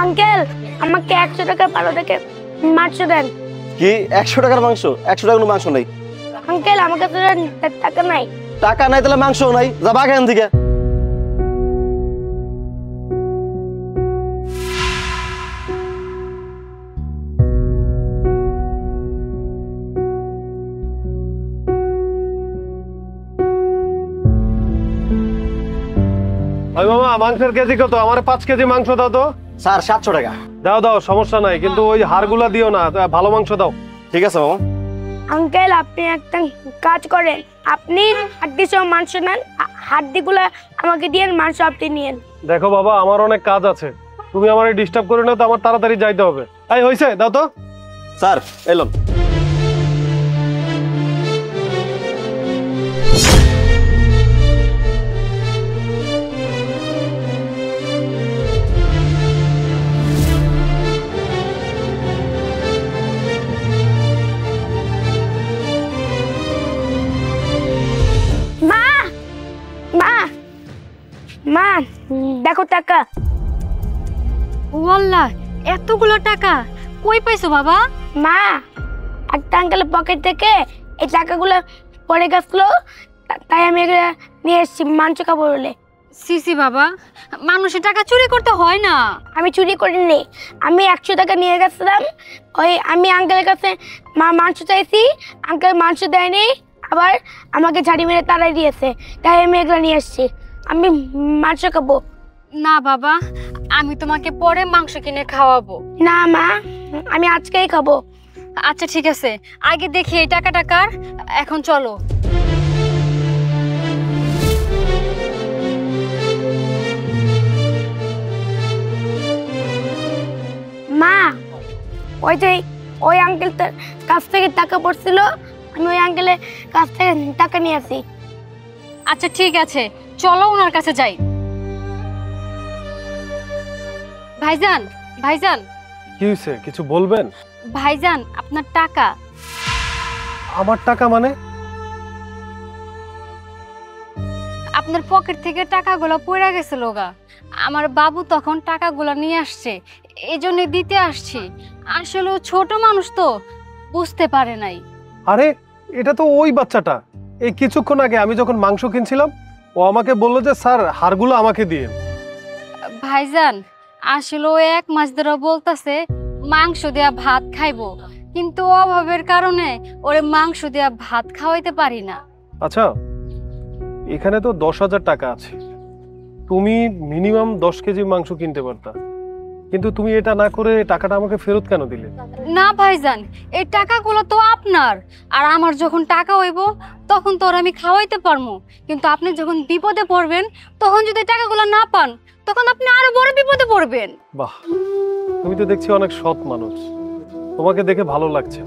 Uncle আমাকে 100 টাকার পারোটাকে মাংস দেন। কি 100 টাকার মাংস? 100 টাকার কোনো মাংস নাই আঙ্কেল, আমার কাছে টাকা নাই। টাকা নাই তাহলে মাংস নাই, যা ভাগ এখান থেকে। মামা মাংসের কেজি কত? আমার 5 কেজি মাংস দাও তো। স্যার 700 টাকা। দাও দাও, সমস্যা নাই, কিন্তু ওই হাড়গুলা দিও না, ভালো মাংস দাও। ঠিক আছে মামা। আঙ্কেল আপনি একটা কাজ করেন, আপনি হাড্ডি সহ মাংস নেন, হাড্ডিগুলা আমাকে দিয়েন, মাংস আপনি নিয়েন। দেখো বাবা, আমার অনেক কাজ আছে, তুমি আমারে ডিস্টার্ব করে না তো, আমার তাড়াতাড়ি যাইতে হবে। এই হইছে, দাও তো। Sir Elon. মা দেখো টাকা। ওয়াল্লাহ, এতগুলো টাকা কই পাইছো বাবা? মা একটা আঙ্কেলের পকেট থেকে এই টাকাগুলো পড়ে গেছিল, তাই আমি এগুলো নিয়ে এসেছি মাংস খাবো বলে। সিসি বাবা, মানুষের টাকা চুরি করতে হয় না। আমি চুরি করিনি, আমি 100 টাকা নিয়ে গেছিলাম, ওই আমি আঙ্কেলের কাছে মাংস চাইছি, আঙ্কেল মাংস দেয়নি, আবার আমাকে ঝাড়ি মেরে তাড়াই দিয়েছে, তাই আমি এগুলো নিয়ে এসেছি, আমি মাংস খাবো। না বাবা, আমি তোমাকে পরে মাংস কিনে খাওয়াবো। না মা, আমি আজকেই খাবো। আচ্ছা ঠিক আছে, আগে দেখি এই টাকাটা কার। এখন চলো। মা ওই আঙ্কেলটার কাছ থেকে টাকা পড়ছিল, আমি ওই আঙ্কেলের কাছ থেকে টাকা নিয়ে আসি। আচ্ছা ঠিক আছে, চলো ওনার কাছে যাই। ভাইজান, ভাইজান। কি হইছে, কিছু বলবেন? ভাইজান আপনার টাকা। আমার টাকা মানে? আপনার পকেট থেকে টাকাগুলো পড়ে গেছিল গা, আমার বাবু তখন টাকাগুলো নিয়ে আসছে, এই জন্য দিতে আসছি। আসলে ছোট মানুষ তো, বুঝতে পারে নাই। আরে এটা তো ওই বাচ্চাটা, এই কিছুক্ষণ আগে আমি যখন মাংস কিনছিলাম ও আমাকে বললো যে স্যার হাড়গুলো আমাকে দিয়ে। ভাইজান আসলে ও 1 মাস ধরে বলতেছে মাংস দেয়া ভাত খাইবো, কিন্তু অভাবের কারণে ওরে মাংস দেয়া ভাত খাওয়াইতে পারি না। আচ্ছা, এখানে তো 10,000 টাকা আছে, তুমি মিনিমাম 10 কেজি মাংস কিনতে পারতা, কিন্তু তুমি এটা না করে টাকাটা আমাকে ফেরত কেন দিলে? না ভাইজান, এই টাকাগুলো তো আপনার, আর আমার যখন টাকা হইব তখন তো আমি খাওয়াইতে পারবো, কিন্তু আপনি যখন বিপদে পড়বেন তখন যদি টাকাগুলো না পান তখন আপনি আরো বড় বিপদে পড়বেন। বাহ, তুমি তো দেখছি অনেক সৎ মানুষ, তোমাকে দেখে ভালো লাগছে।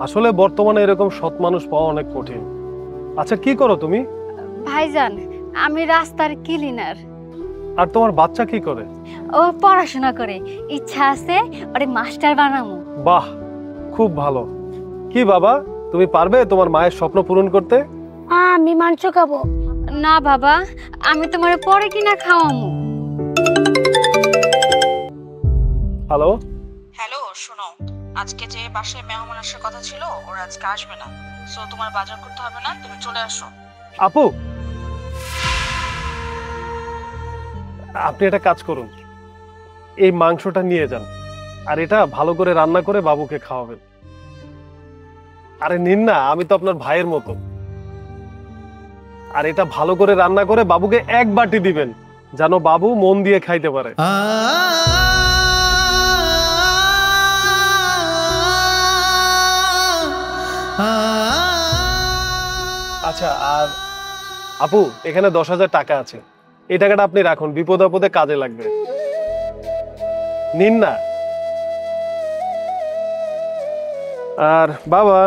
আসলে বর্তমানে এরকম সৎ মানুষ পাওয়া অনেক কঠিন। আচ্ছা কি করো তুমি? ভাইজান আমি রাস্তার ক্লিনার। আর তোমার বাচ্চা কি করে? ও পড়াশোনা করে, ইচ্ছা আছে ওরে মাস্টার বানাবো। বাহ, খুব ভালো। কি বাবা, তুমি পারবে তোমার মায়ের স্বপ্ন পূরণ করতে? আমি মাংস খাবো। না বাবা, আমি তোমার পরে কিনা খাওয়াবো। হ্যালো হ্যালো, শোনো, আজকে যে বাসায় মেহমান আসার কথা ছিল ওরা আজকে আসবে না, সো তোমার বাজার করতে হবে না, তুমি চলে আসো। আপু, আপনি একটা কাজ করুন, এই মাংসটা নিয়ে যান, আর এটা ভালো করে রান্না করে বাবুকে খাওয়াবেন। আরে নিন না, আমি তো আপনার ভাইয়ের মতো। আর এটা ভালো করে রান্না করে বাবুকে 1 বাটি দিবেন, যেন বাবু মন দিয়ে খাইতে পারে। আচ্ছা, আর আপু এখানে 10,000 টাকা আছে, এই টাকাটা আপনি রাখুন, বিপদ আপদে কাজে লাগবে, নিন না। আর বাবা,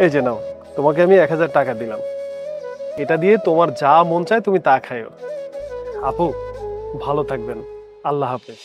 এই যে নাও, তোমাকে আমি 1000 টাকা দিলাম, এটা দিয়ে তোমার যা মন চায় তুমি তা খাইও। আপু ভালো থাকবেন, আল্লাহ হাফেজ।